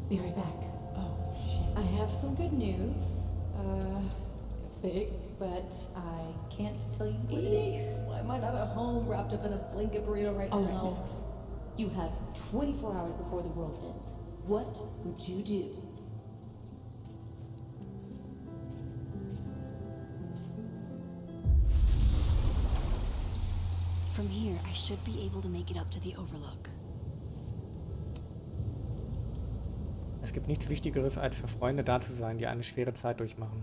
Be right back. Oh, shit. I have some good news. It's big, but I can't tell you what it is. Why am I not at home wrapped up in a blanket burrito right All right, now? Max. You have 24 hours before the world ends. What would you do? From here, I should be able to make it up to the Overlook. Es gibt nichts Wichtigeres, als für Freunde da zu sein, die eine schwere Zeit durchmachen.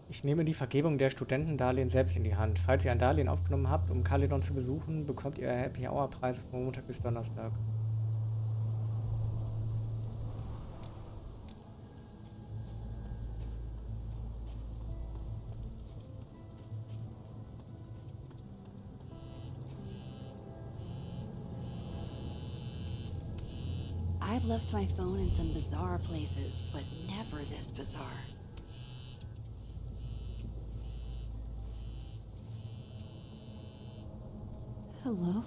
Ich nehme die Vergebung der Studentendarlehen selbst in die Hand. Falls ihr ein Darlehen aufgenommen habt, um Caledon zu besuchen, bekommt ihr Happy Hour Preise von Montag bis Donnerstag. I've left my phone in some bizarre places, but never this bizarre. Hello?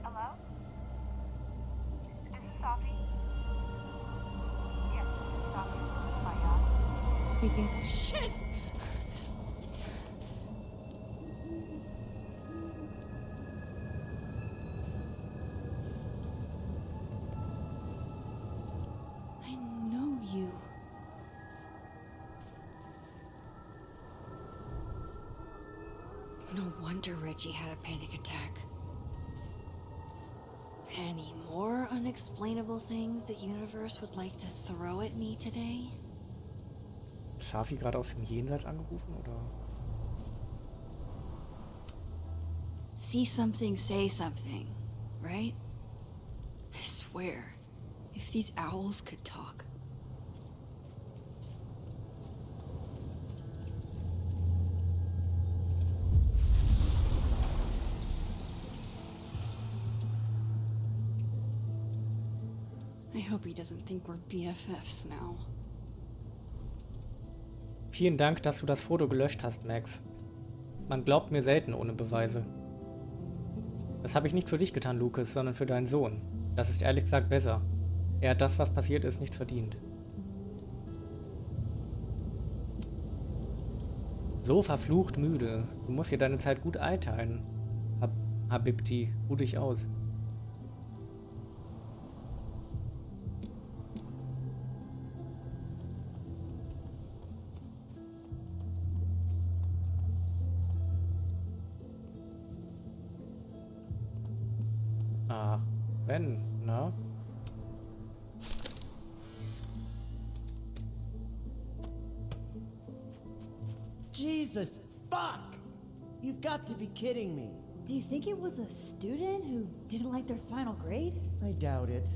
Hello? Is this Sophie? Yes, this is Sophie. My God. Speaking. Shit! I know you. No wonder Reggie had a panic attack. Any more unexplainable things the universe would like to throw at me today? Ist Safi gerade aus dem Jenseits angerufen, oder? See something, say something, right? I swear, if these owls could talk. I hope he doesn't think we're BFFs now. Vielen Dank, dass du das Foto gelöscht hast, Max. Man glaubt mir selten ohne Beweise. Das habe ich nicht für dich getan, Lucas, sondern für deinen Sohn. Das ist ehrlich gesagt besser. Er hat das, was passiert ist, nicht verdient. So verflucht müde. Du musst dir deine Zeit gut einteilen. Habibti, ruh dich aus. Ah, wenn, na? Jesus, fuck! You've got to be kidding me. Do you think it was a student who didn't like their final grade? I doubt it.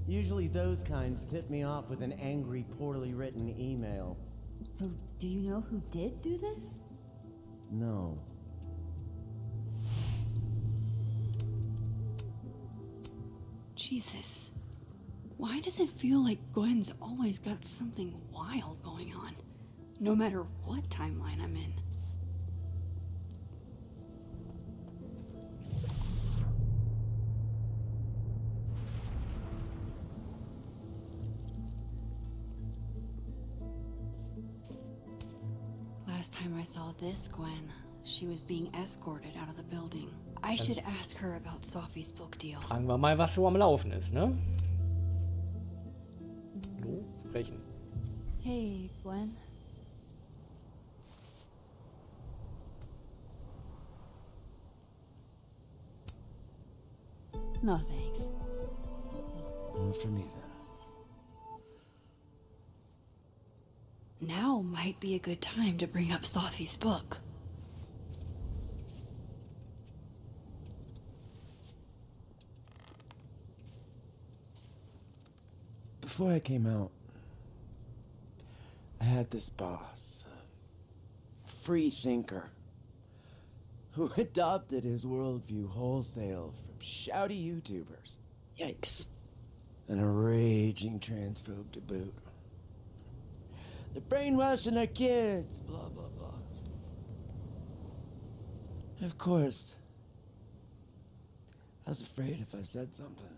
Usually those kinds tip me off with an angry, poorly written email. So, do you know who did do this? No. Jesus, why does it feel like Gwen's always got something wild going on, no matter what timeline I'm in? Last time I saw this Gwen, she was being escorted out of the building. I should ask her about Sophie's book deal. Fragen wir mal, was so am Laufen ist, ne? So, sprechen. Hey, Gwen. No, thanks. One for me then. Now might be a good time to bring up Sophie's book. Before I came out, I had this boss, a free thinker, who adopted his worldview wholesale from shouty YouTubers. Yikes. And a raging transphobe to boot. They're brainwashing our kids, blah, blah, blah. of course, I was afraid if I said something,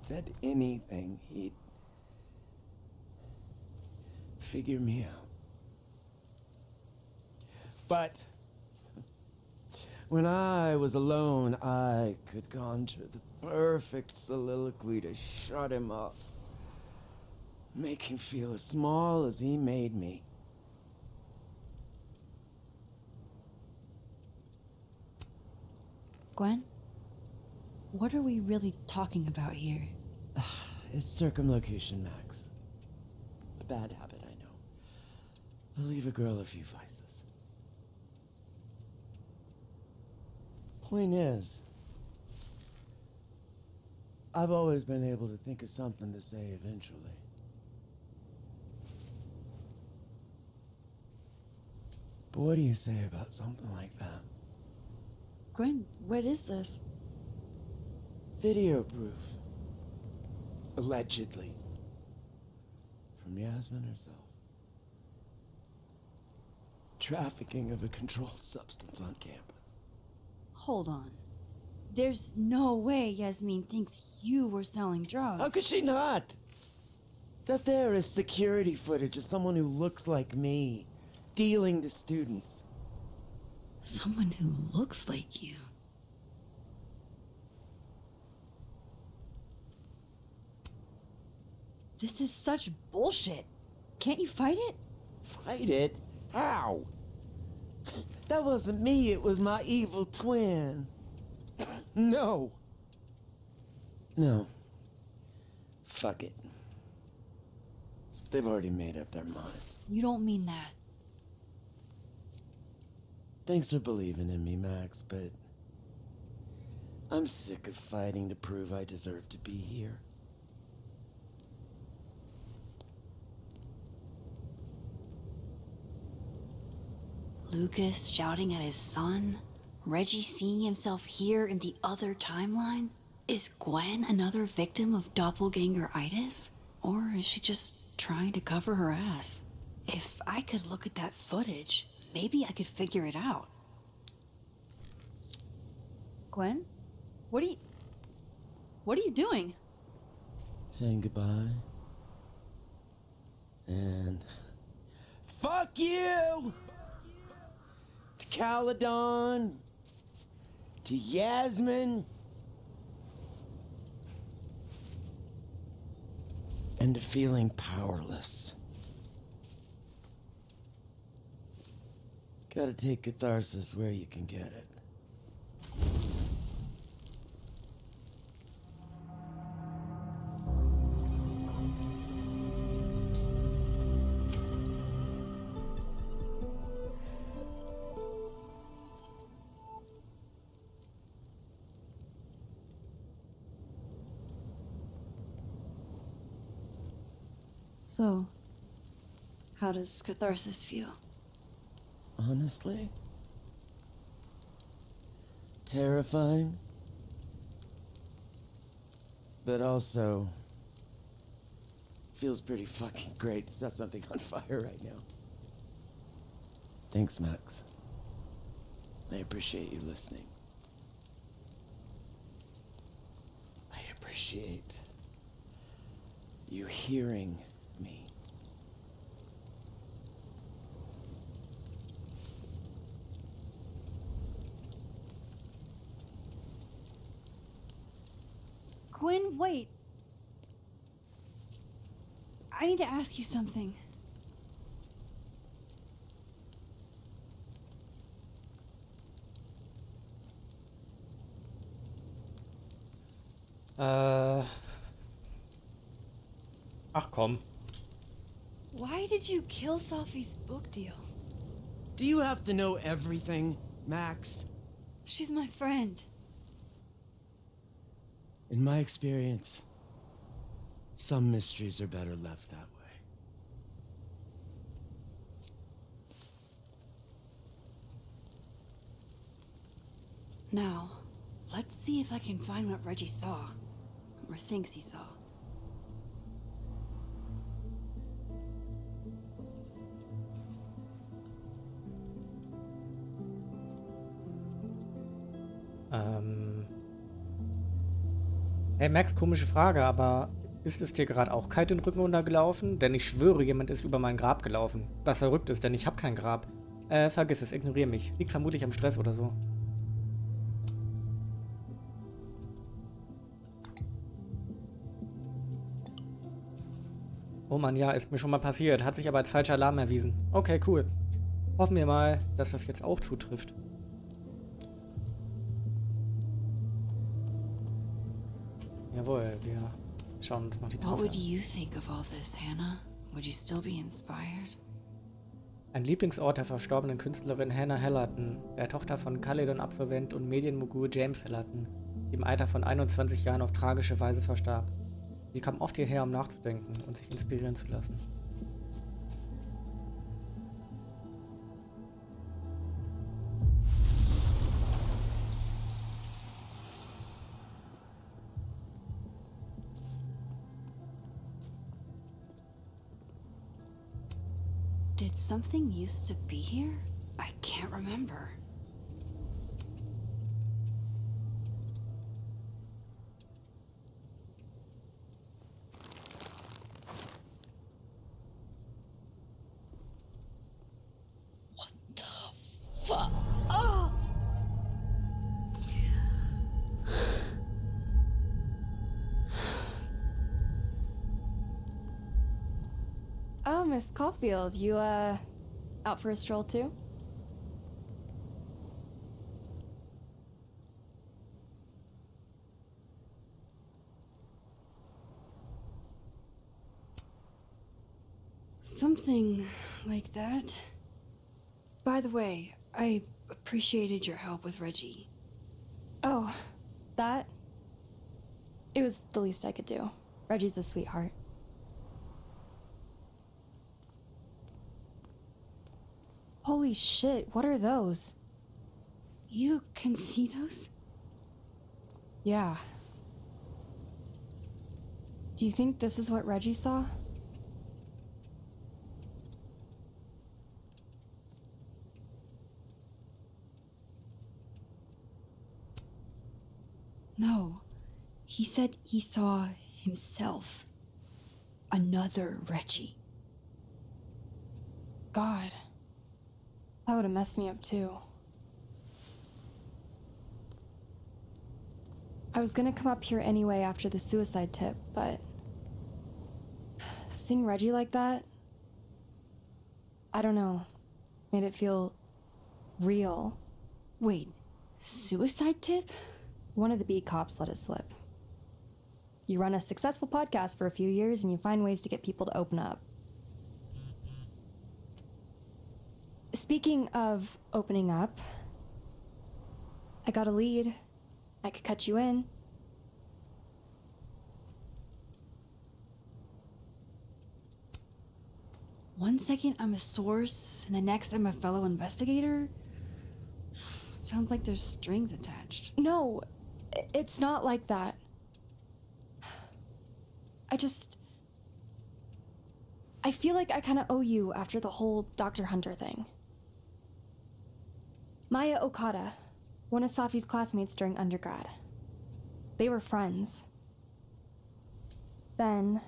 said anything, he'd figure me out. But when I was alone, I could conjure the perfect soliloquy to shut him up. Make him feel as small as he made me. Gwen? What are we really talking about here? It's circumlocution, Max. A bad habit, I know. I'll leave a girl a few vices. Point is, I've always been able to think of something to say eventually. But what do you say about something like that? Gwen, what is this? Video proof. Allegedly. From Yasmin herself. Trafficking of a controlled substance on campus. Hold on. There's no way Yasmin thinks you were selling drugs. How could she not? That there is security footage of someone who looks like me, dealing to students. Someone who looks like you. This is such bullshit. Can't you fight it? Fight it? How? That wasn't me, it was my evil twin. No. No. Fuck it. They've already made up their minds. You don't mean that. Thanks for believing in me, Max, but I'm sick of fighting to prove I deserve to be here. Lucas shouting at his son? Reggie seeing himself here in the other timeline? Is Gwen another victim of doppelganger-itis? Or is she just trying to cover her ass? If I could look at that footage, maybe I could figure it out. Gwen? What are you doing? Saying goodbye. And fuck you! To Caledon. To Yasmin. And to feeling powerless. Gotta take catharsis where you can get it. So, how does catharsis feel? Honestly? Terrifying. But also feels pretty fucking great to set something on fire right now. Thanks, Max. I appreciate you listening. I appreciate you hearing me. Gwen, wait. I need to ask you something. Ach komm. Why did you kill Sophie's book deal? Do you have to know everything, Max? She's my friend. In my experience, some mysteries are better left that way. Now, let's see if I can find what Reggie saw. Or thinks he saw. Hey Max, komische Frage, aber ist es dir gerade auch kalt den Rücken runtergelaufen? Denn ich schwöre, jemand ist über mein Grab gelaufen. Was verrückt ist, denn ich habe kein Grab. Vergiss es, ignoriere mich. Liegt vermutlich am Stress oder so. Oh Mann, ja, ist mir schon mal passiert. Hat sich aber als falscher Alarm erwiesen. Okay, cool. Hoffen wir mal, dass das jetzt auch zutrifft. Jawohl, wir schauen uns noch die What Tafel would an. you think of all this, Hannah? Would you still be inspired? Ein Lieblingsort der verstorbenen Künstlerin Hannah Hellerton, der Tochter von Caledon-Absolvent und Medienmogul James Hellerton, die im Alter von 21 Jahren auf tragische Weise verstarb. Sie kam oft hierher, um nachzudenken und sich inspirieren zu lassen. Did something used to be here? I can't remember. What the fuck? Oh! Oh, Miss Caulfield, you, out for a stroll too? Something like that. By the way, I appreciated your help with Reggie. Oh, that? It was the least I could do. Reggie's a sweetheart. Holy shit, what are those? You can see those? Yeah. Do you think this is what Reggie saw? No. He said he saw himself. Another Reggie. God. That would have messed me up too. I was gonna come up here anyway after the suicide tip, but seeing Reggie like that, I don't know, made it feel real. Wait, suicide tip? One of the beat cops let it slip. You run a successful podcast for a few years and you find ways to get people to open up. Speaking of opening up, I got a lead. I could cut you in. One second I'm a source, and the next I'm a fellow investigator? Sounds like there's strings attached. No, it's not like that. I feel like I kind of owe you after the whole Dr. Hunter thing. Maya Okada, one of Safi's classmates during undergrad. They were friends. Then,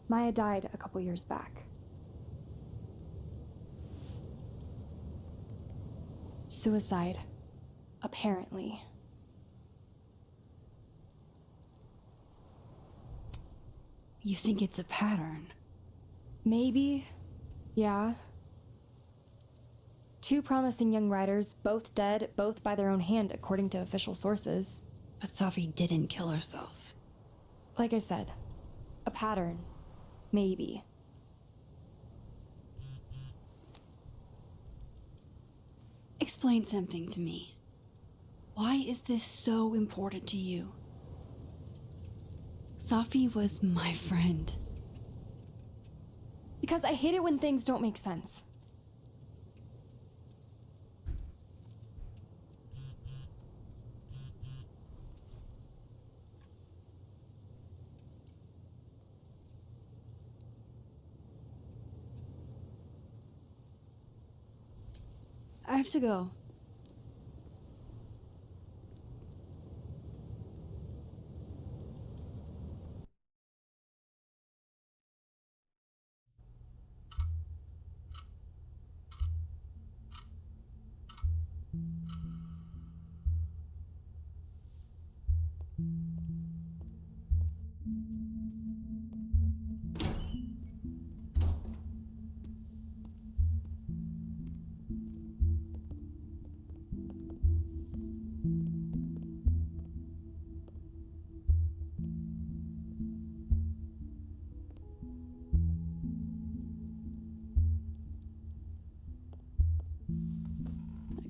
Maya died a couple years back. Suicide, apparently. You think it's a pattern? Maybe, yeah. Two promising young writers, both dead, both by their own hand, according to official sources. But Safi didn't kill herself. Like I said, a pattern. Maybe. Explain something to me. Why is this so important to you? Safi was my friend. Because I hate it when things don't make sense. I have to go.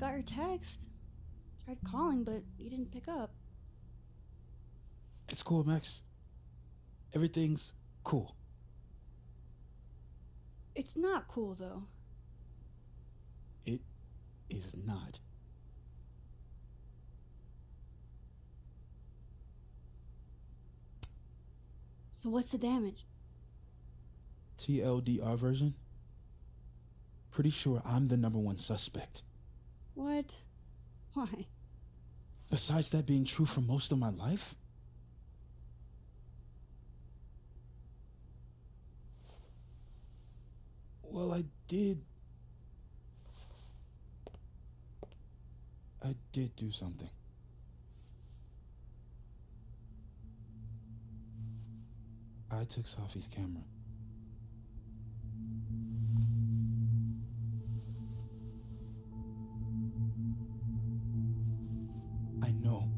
got your text. Tried calling, but you didn't pick up. It's cool, Max. Everything's cool. It's not cool, though. It is not. So what's the damage? TLDR version? Pretty sure I'm the #1 suspect. What? Why? Besides that being true for most of my life? Well, I did do something. I took Sophie's camera. I know.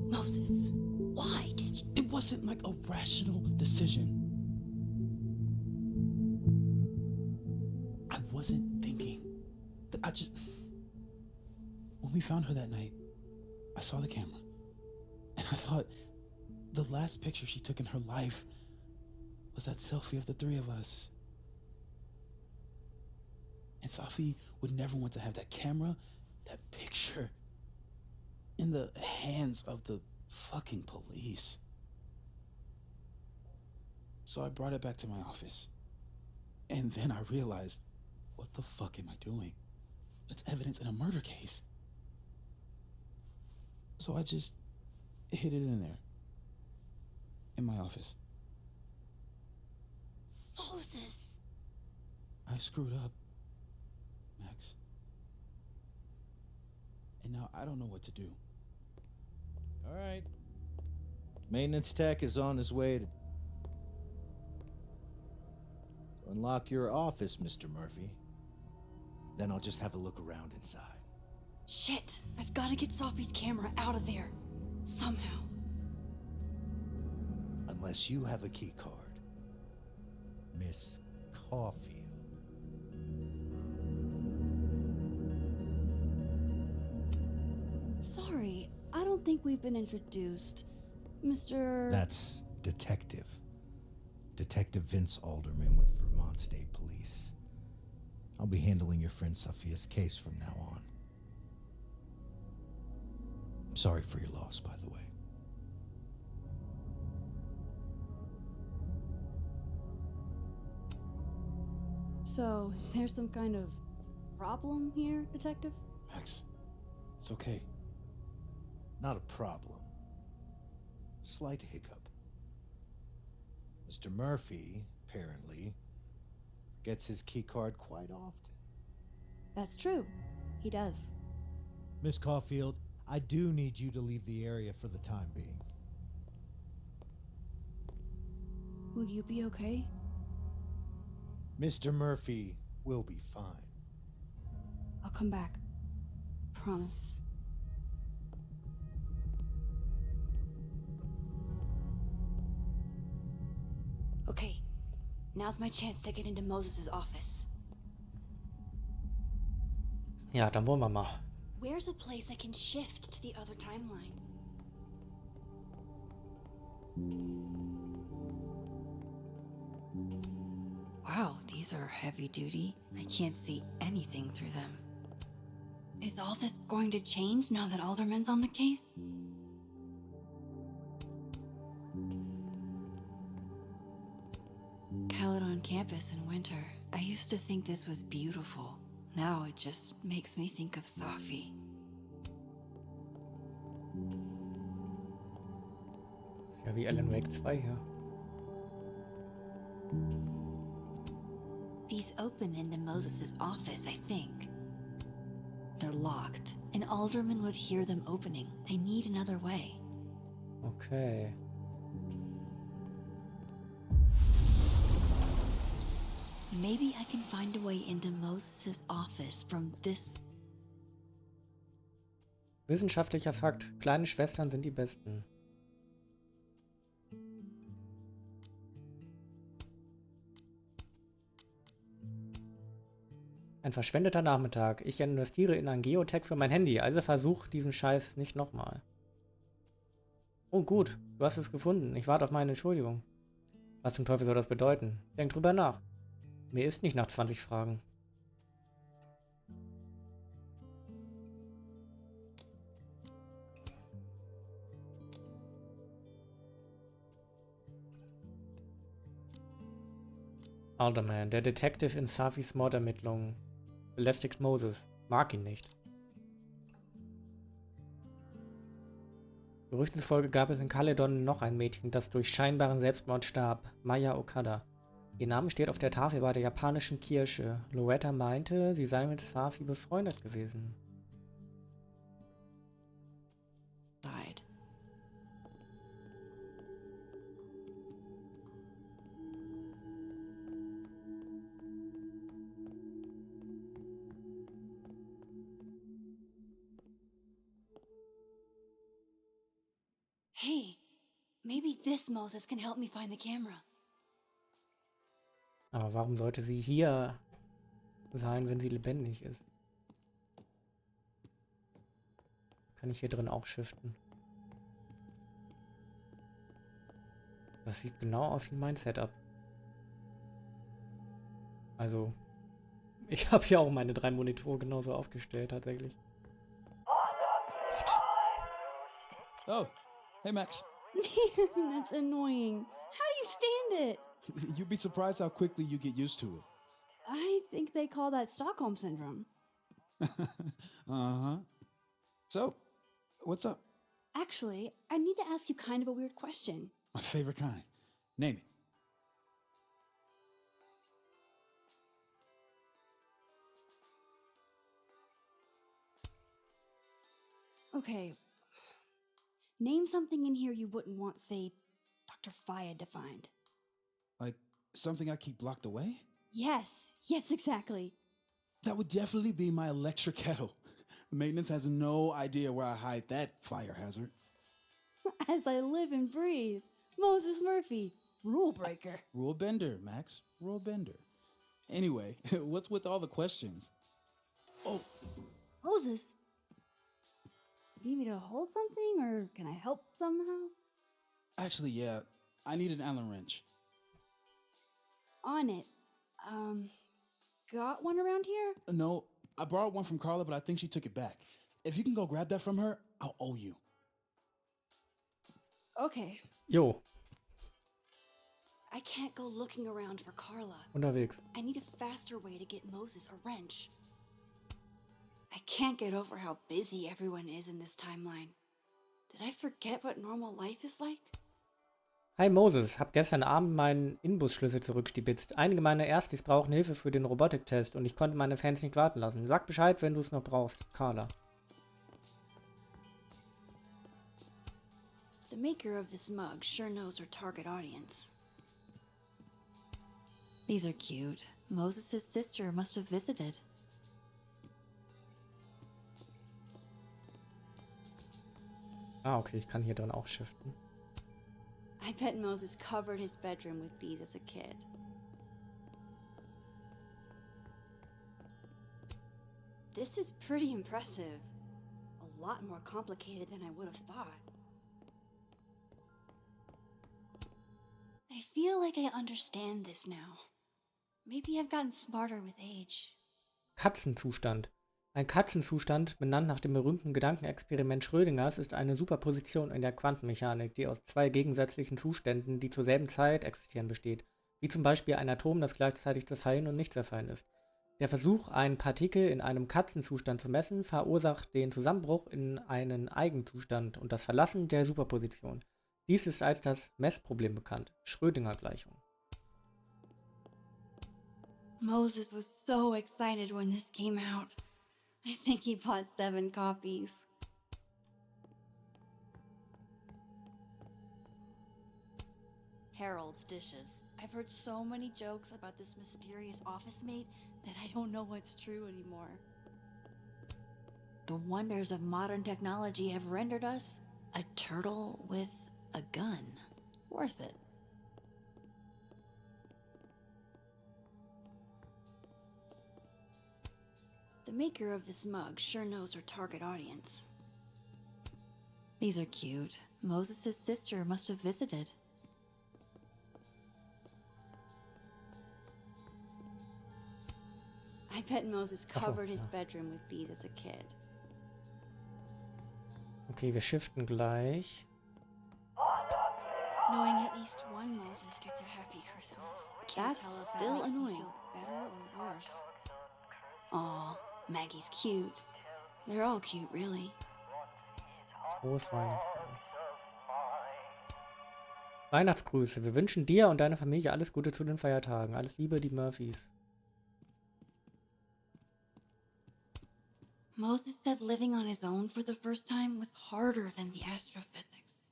Moses, why did you? It wasn't like a rational decision. I wasn't thinking. When we found her that night, I saw the camera. And I thought the last picture she took in her life was that selfie of the three of us. And Sophie would never want to have that camera, that picture, in the hands of the fucking police. So I brought it back to my office. And then I realized, what the fuck am I doing? That's evidence in a murder case. So I just hid it in there. In my office. Moses. I screwed up, Max. And now I don't know what to do. All right. Maintenance tech is on his way to unlock your office, Mr. Murphy. Then I'll just have a look around inside. Shit, I've got to get Sophie's camera out of there. Somehow. Unless you have a key card. Miss Caulfield. Sorry, I don't think we've been introduced. Mr. That's Detective. Detective Vince Alderman with Vermont State Police. I'll be handling your friend Sophia's case from now on. I'm sorry for your loss, by the way. So, is there some kind of problem here, Detective? Max, it's okay. Not a problem. Slight hiccup. Mr. Murphy, apparently, gets his keycard quite often. That's true. He does. Miss Caulfield, I do need you to leave the area for the time being. Will you be okay? Mr. Murphy will be fine. I'll come back. Promise. Okay, now's my chance to get into Moses' office. Ja, dann wollen wir mal. Where's a place I can shift to the other timeline? Wow, these are heavy duty. I can't see anything through them. Is all this going to change now that Alderman's on the case? Caledon campus in winter. I used to think this was beautiful. Now it just makes me think of Safi. Ja, wie Alan Wake 2 hier. These open into Moses' office, I think. They're locked. An alderman would hear them opening. I need another way. Okay. Maybe I can find a way into Moses' office from this. Wissenschaftlicher Fakt. Kleine Schwestern sind die besten. Ein verschwendeter Nachmittag. Ich investiere in ein Geotech für mein Handy, also versuch diesen Scheiß nicht nochmal. Oh gut, du hast es gefunden. Ich warte auf meine Entschuldigung. Was zum Teufel soll das bedeuten? Denk drüber nach. Mir ist nicht nach 20 Fragen. Alderman, der Detective in Safis Mordermittlungen, belästigt Moses. Mag ihn nicht. Gerüchten zufolge gab es in Caledon noch ein Mädchen, das durch scheinbaren Selbstmord starb. Maya Okada. Ihr Name steht auf der Tafel bei der japanischen Kirche. Loretta meinte, sie sei mit Safi befreundet gewesen. Died. Hey, maybe this Moses can help me find the camera. Aber warum sollte sie hier sein, wenn sie lebendig ist? Kann ich hier drin auch shiften? Das sieht genau aus wie mein Setup. Also, ich habe hier auch meine 3 Monitore genauso aufgestellt, tatsächlich. Oh, hey Max. That's annoying. How do you stand it? You'd be surprised how quickly you get used to it. I think they call that Stockholm Syndrome. Uh-huh. So, what's up? Actually, I need to ask you kind of a weird question. My favorite kind. Name it. Okay. Name something in here you wouldn't want, say, Dr. Faya defined. Like something I keep locked away? Yes, exactly. That would definitely be my electric kettle. Maintenance has no idea where I hide that fire hazard. As I live and breathe. Moses Murphy, rule breaker. Rule bender, Max. Rule bender. Anyway, what's with all the questions? Oh, Moses, you need me to hold something or can I help somehow? actually, yeah. I need an Allen wrench. On it. Got one around here? No, I borrowed one from Carla, but I think she took it back. If you can go grab that from her, I'll owe you. Okay. Jo, I can't go looking around for Carla. unterwegs. I need a faster way to get Moses a wrench. I can't get over how busy everyone is in this timeline. Did I forget what normal life is like? Hi Moses, hab gestern Abend meinen Inbusschlüssel zurückstibitzt. Einige meiner Erstis brauchen Hilfe für den Robotiktest und ich konnte meine Fans nicht warten lassen. Sag Bescheid, wenn du es noch brauchst. Carla. The maker of this mug sure knows her target audience. These are cute. Moses' sister must have visited. Ah, okay, ich kann hier drin auch shiften. I bet Moses covered his bedroom with these as a kid. This is pretty impressive. A lot more complicated than I would have thought. I feel like I understand this now. Maybe I've gotten smarter with age. Katzenzustand. Ein Katzenzustand, benannt nach dem berühmten Gedankenexperiment Schrödingers, ist eine Superposition in der Quantenmechanik, die aus zwei gegensätzlichen Zuständen, die zur selben Zeit existieren, besteht, wie zum Beispiel ein Atom, das gleichzeitig zerfallen und nicht zerfallen ist. Der Versuch, einen Partikel in einem Katzenzustand zu messen, verursacht den Zusammenbruch in einen Eigenzustand und das Verlassen der Superposition. Dies ist als das Messproblem bekannt, Schrödinger-Gleichung. Moses was so excited when this came out. I think he bought 7 copies. Harold's dishes. I've heard so many jokes about this mysterious office mate that I don't know what's true anymore. The wonders of modern technology have rendered us a turtle with a gun. Worth it. The maker of this mug sure knows her target audience. These are cute. Moses' sister must have visited. I bet Moses covered his bedroom with these as a kid. Okay, wir shiften gleich. Knowing at least one Moses gets a happy Christmas. Can't tell if that makes me feel better or worse. Aw, Maggie's cute. They're all cute, really. Frohes Weihnachten. Weihnachtsgrüße. Wir wünschen dir und deiner Familie alles Gute zu den Feiertagen. Alles Liebe, die Murphys. Moses said living on his own for the first time was harder than the astrophysics.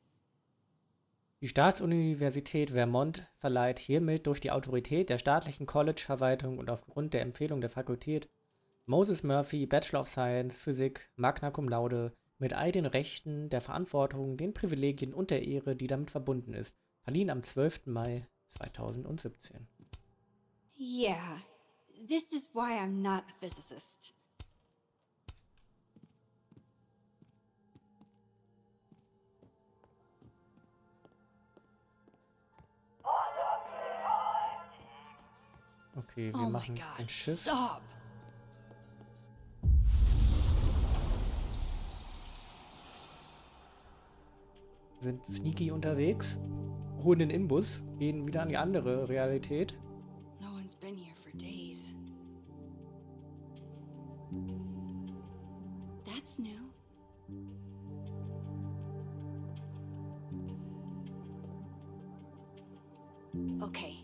Die Staatsuniversität Vermont verleiht hiermit durch die Autorität der staatlichen College-Verwaltung und aufgrund der Empfehlung der Fakultät Moses Murphy, Bachelor of Science, Physik, Magna Cum Laude, mit all den Rechten, der Verantwortung, den Privilegien und der Ehre, die damit verbunden ist, verliehen am 12. Mai 2017. Yeah, this is why I'm not a physicist. Okay, wir machen ein Schiff. Stop! Sind sneaky unterwegs, holen den Inbus, gehen wieder an die andere Realität. No one's been here for days. That's new. Okay.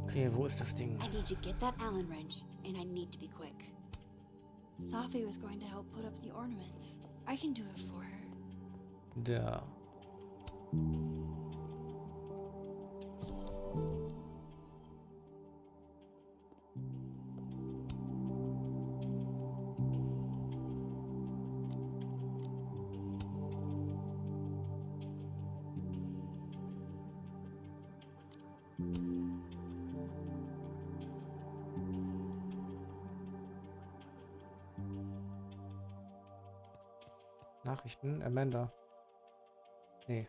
Okay, wo ist das Ding? I need to get that Allen wrench, and I need to be quick. Safi was going to help put up the ornaments. I can do it for her. Da. Nachrichten, Amanda. Nee.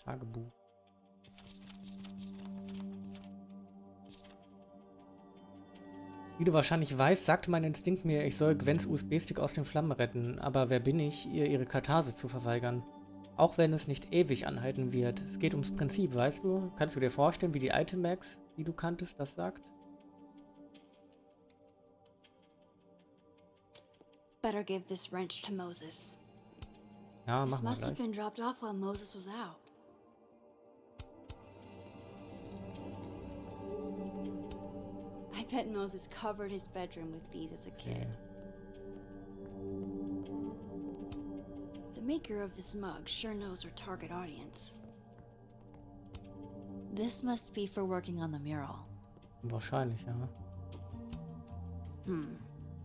Tagebuch. Wie du wahrscheinlich weißt, sagte mein Instinkt mir, ich soll Gwens USB-Stick aus den Flammen retten, aber wer bin ich, ihr ihre Katharse zu verweigern? Auch wenn es nicht ewig anhalten wird. Es geht ums Prinzip, weißt du? Kannst du dir vorstellen, wie die alte Max, die du kanntest, das sagt? Better give this wrench to Moses. Ja, This machen wir must have gleich. been dropped off while Moses was out. I bet Moses covered his bedroom with these as a Okay. kid. The maker of this mug sure knows her target audience. This must be for working on the mural. Wahrscheinlich, ja.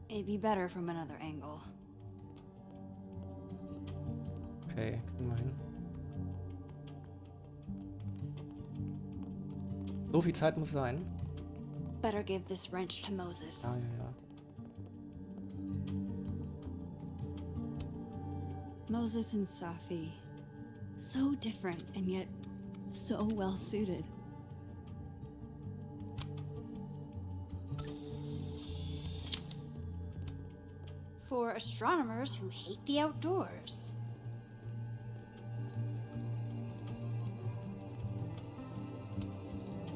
It'd be better from another angle. Okay, kriegen wir hin. So viel Zeit muss sein. Better give this wrench to Moses. Ja, ja, ja. Moses and Safi. So different and yet so well suited. For astronomers who hate the outdoors.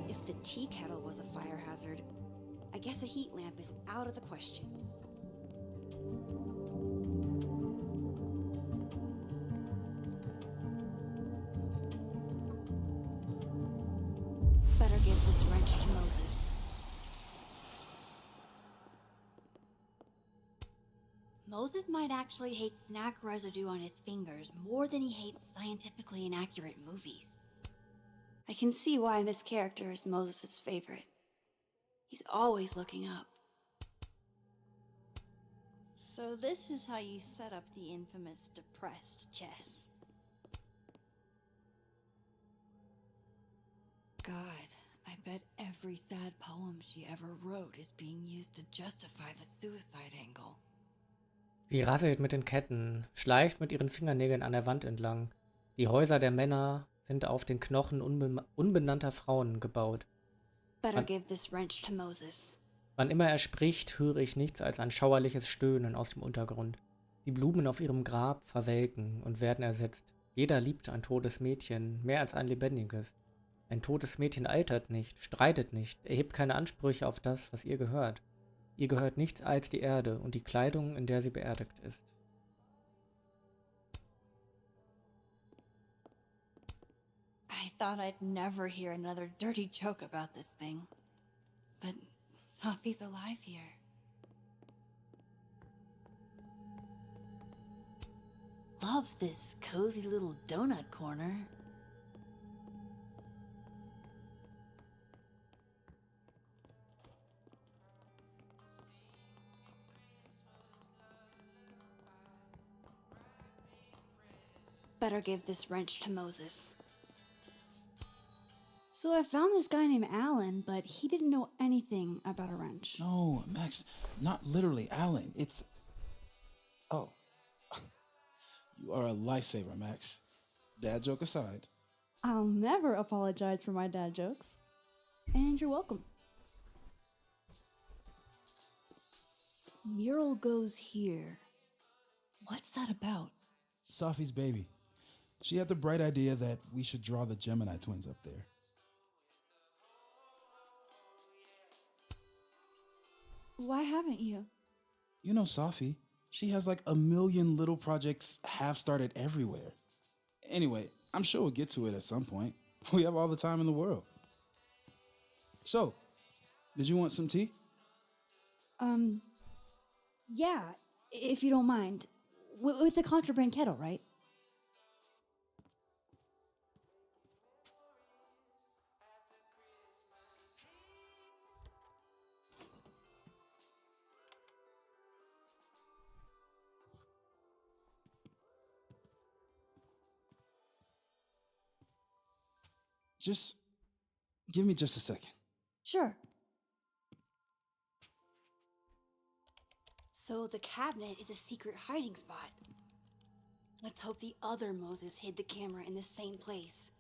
If the tea kettle was a fire hazard, I guess a heat lamp is out of the question. Better give this wrench to Moses. Moses might actually hate snack residue on his fingers more than he hates scientifically inaccurate movies. I can see why this character is Moses' favorite. He's always looking up. So this is how you set up the infamous depressed Jess. God, I bet every sad poem she ever wrote is being used to justify the suicide angle. Sie rasselt mit den Ketten, schleift mit ihren Fingernägeln an der Wand entlang. Die Häuser der Männer sind auf den Knochen unbenannter Frauen gebaut. Better give this wrench to Moses. Wann immer er spricht, höre ich nichts als ein schauerliches Stöhnen aus dem Untergrund. Die Blumen auf ihrem Grab verwelken und werden ersetzt. Jeder liebt ein totes Mädchen, mehr als ein lebendiges. Ein totes Mädchen altert nicht, streitet nicht, erhebt keine Ansprüche auf das, was ihr gehört. Ihr gehört nichts als die Erde und die Kleidung, in der sie beerdigt ist. I thought I'd never hear another dirty joke about this thing. But Sophie's alive here. Love this cozy little donut corner. Better give this wrench to Moses. So I found this guy named Alan, but he didn't know anything about a wrench. No, Max, not literally Alan. It's... Oh. You are a lifesaver, Max. Dad joke aside. I'll never apologize for my dad jokes. And you're welcome. Mural goes here. What's that about? Sophie's baby. She had the bright idea that we should draw the Gemini twins up there. Why haven't you? You know Sophie. She has like a million little projects half-started everywhere. Anyway, I'm sure we'll get to it at some point. We have all the time in the world. So, did you want some tea? Yeah, if you don't mind. With the contraband kettle, right? Just give me just a second. Sure. So the cabinet is a secret hiding spot. Let's hope the other Moses hid the camera in the same place.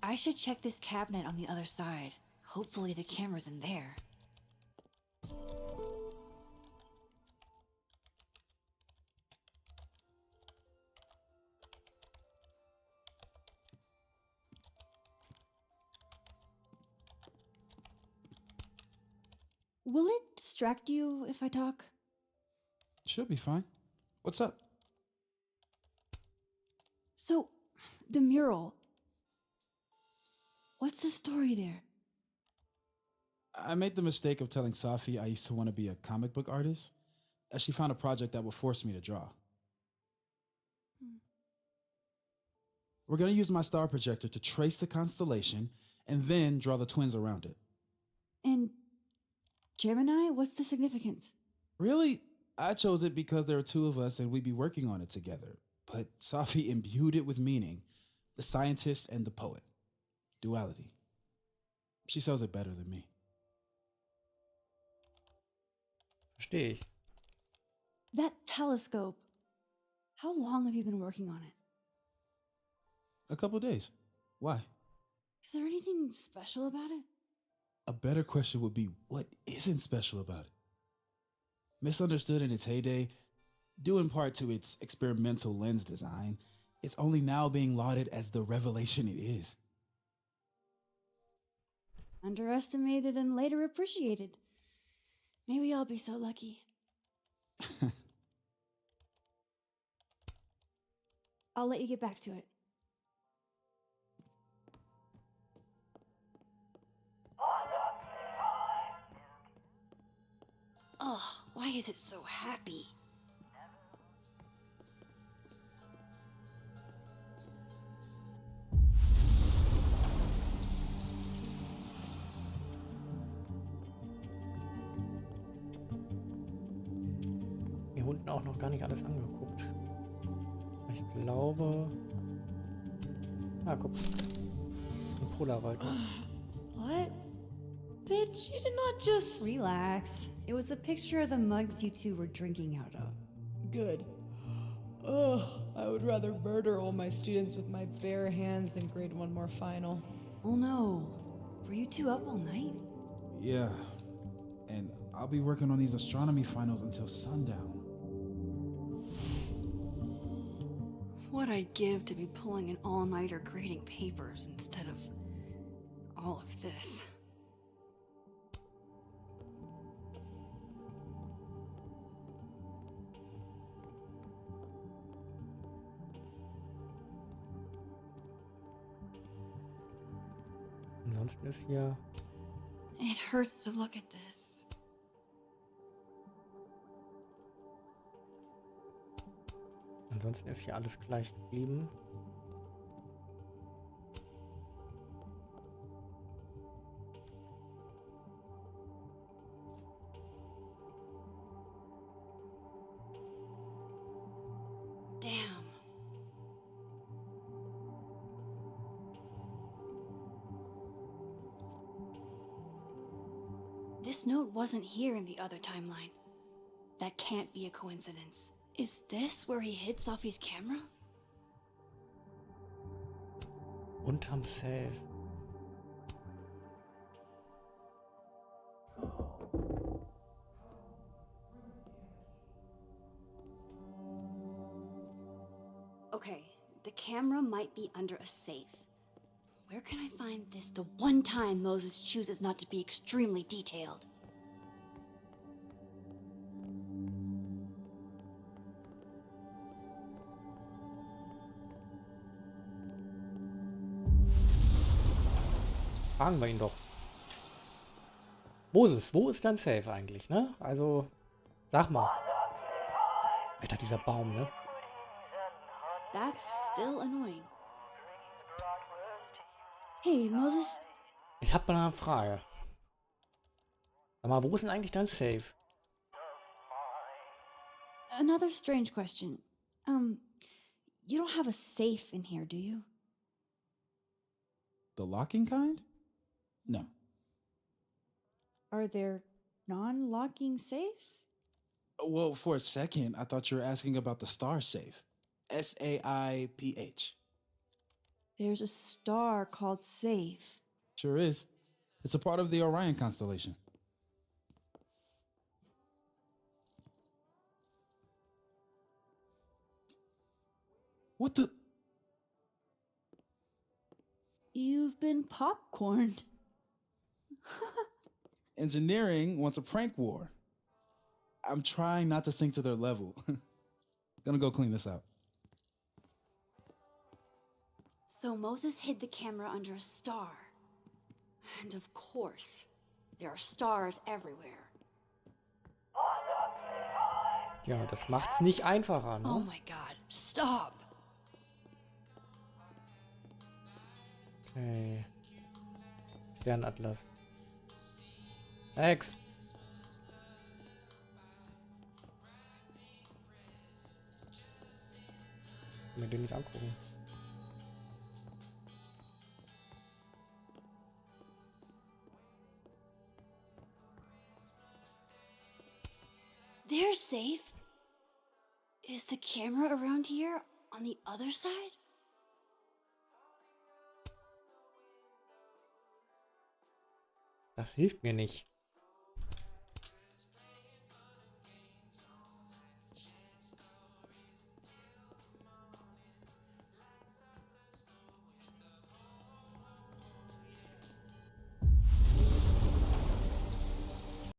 I should check this cabinet on the other side. Hopefully the camera's in there. Will it distract you if I talk? She'll be fine. What's up? So, the mural. What's the story there? I made the mistake of telling Safi I used to want to be a comic book artist, as she found a project that would force me to draw. We're going to use my star projector to trace the constellation and then draw the twins around it. And Gemini? What's the significance? Really, I chose it because there are two of us and we'd be working on it together. But Safi imbued it with meaning, the scientist and the poet. Duality. She sells it better than me. Verstehe ich. That telescope. How long have you been working on it? A couple days. Why? Is there anything special about it? A better question would be, what isn't special about it? Misunderstood in its heyday, due in part to its experimental lens design, it's only now being lauded as the revelation it is. Underestimated and later appreciated. Maybe I'll be so lucky. I'll let you get back to it. Ugh, why is it so happy? mir auch noch gar nicht alles angeguckt. Ich glaube... Ah, guck. Ein Polaroid. What? Bitch, you did not just... Relax. It was a picture of the mugs you two were drinking out of. Good. Ugh, I would rather murder all my students with my bare hands than grade one more final. Oh no. Were you two up all night? Yeah. And I'll be working on these astronomy finals until sundown. What I'd give to be pulling an all-nighter grading papers instead of all of this. Ansonsten ist hier... It hurts to look at this. Ansonsten ist hier alles gleich geblieben. Damn. This note wasn't here in the other timeline. That can't be a coincidence. Is this where he hid Sophie's camera? Unterm Safe. Okay, the camera might be under a safe. Where can I find this the one time Moses chooses not to be extremely detailed? Fragen wir ihn doch. Moses, wo ist dein Safe eigentlich, ne? Also, sag mal. Alter, dieser Baum, ne? That's still annoying. Hey, Moses. Ich hab mal eine Frage. Sag mal, wo ist denn eigentlich dein Safe? Another strange question. You don't have a safe in here, do you? The locking kind? No. Are there non-locking safes? Well, for a second, I thought you were asking about the star safe. SAIPH. There's a star called Safe. Sure is. It's a part of the Orion constellation. What the? You've been popcorned. Engineering wants a prank war. I'm trying not to sink to their level. Gonna go clean this out. So Moses hid the camera under a star. And of course, there are stars everywhere. Ja, das macht's nicht einfacher, ne? Oh my god, stop! Okay. Sternatlas. Ex. Mir den nicht angucken. They're safe. Is the camera around here on the other side? Das hilft mir nicht.